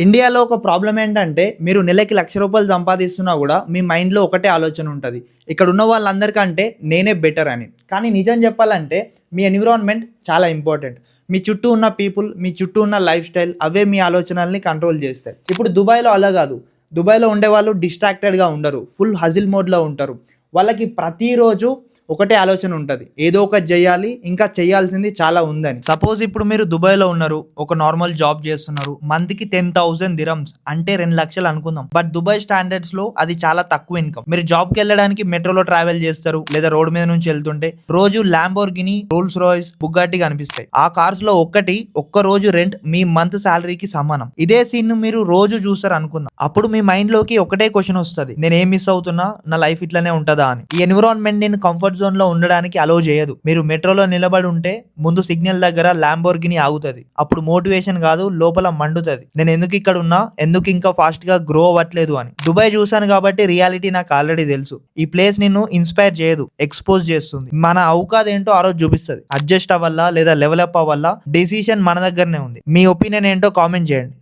ఇండియాలో ఒక ప్రాబ్లం ఏంటంటే మీరు నెలకి ₹1,00,000 సంపాదిస్తున్నా కూడా మీ మైండ్లో ఒకటే ఆలోచన ఉంటుంది, ఇక్కడ ఉన్న వాళ్ళందరికంటే నేనే బెటర్ అని. కానీ నిజం చెప్పాలంటే మీ ఎన్విరాన్మెంట్ చాలా ఇంపార్టెంట్. మీ చుట్టూ ఉన్న పీపుల్, మీ చుట్టూ ఉన్న లైఫ్ స్టైల్ అవే మీ ఆలోచనల్ని కంట్రోల్ చేస్తాయి. ఇప్పుడు దుబాయ్లో అలా కాదు. దుబాయ్లో ఉండేవాళ్ళు డిస్ట్రాక్టెడ్గా ఉండరు, ఫుల్ హజిల్ మోడ్లో ఉంటారు. వాళ్ళకి ప్రతిరోజు ఒకటే ఆలోచన ఉంటుంది, ఏదో ఒకటి చేయాలి, ఇంకా చేయాల్సింది చాలా ఉందని. సపోజ్ ఇప్పుడు మీరు దుబాయ్లో ఉన్నారు, ఒక నార్మల్ జాబ్ చేస్తున్నారు, మంత్కి 10,000 దిరమ్స్ అంటే 2 లక్షలు అనుకుందాం. బట్ దుబాయ్ స్టాండర్డ్స్ లో అది చాలా తక్కువ ఇన్కమ్. మీరు జాబ్కి వెళ్ళడానికి మెట్రోలో ట్రావెల్ చేస్తారు, లేదా రోడ్ మీద నుంచి వెళ్తుంటే రోజు ల్యాంబోర్గిని, రోల్స్ రాయ్స్, బుగాటి కనిపిస్తాయి. ఆ కార్స్ లో ఒక్క రోజు రెంట్ మీ మంత్ శాలరీకి సమానం. ఇదే సీన్ మీరు రోజు చూస్తారు అనుకుందాం. అప్పుడు మీ మైండ్ లోకి ఒకటే క్వశ్చన్ వస్తుంది, నేను ఏం మిస్ అవుతున్నా, నా లైఫ్ ఇట్లానే ఉంటుందా అని. ఈ ఎన్విరాన్మెంట్ నేను కంఫర్ట్ జోన్ లో ఉండడానికి అలో చేయదు. మీరు మెట్రోలో నిలబడి ఉంటే ముందు సిగ్నల్ దగ్గర ల్యాంబోర్గిని ఆగుతుంది. అప్పుడు మోటివేషన్ కాదు, లోపల మండుతుంది, నేను ఎందుకు ఇక్కడ ఉన్నా, ఎందుకు ఇంకా ఫాస్ట్ గా గ్రో అవ్వట్లేదు అని. దుబాయ్ చూసాను కాబట్టి రియాలిటీ నాకు ఆల్రెడీ తెలుసు. ఈ ప్లేస్ నిన్ను ఇన్స్పైర్ చేయదు, ఎక్స్పోజ్ చేస్తుంది. మన అవకాశం ఏంటో ఆ రోజు చూపిస్తుంది. అడ్జస్ట్ అవ్వాలా లేదా లెవెల్ అప్ అవ్వాలా, డెసిషన్ మన దగ్గరనే ఉంది. మీ ఒపీనియన్ ఏంటో కామెంట్ చేయండి.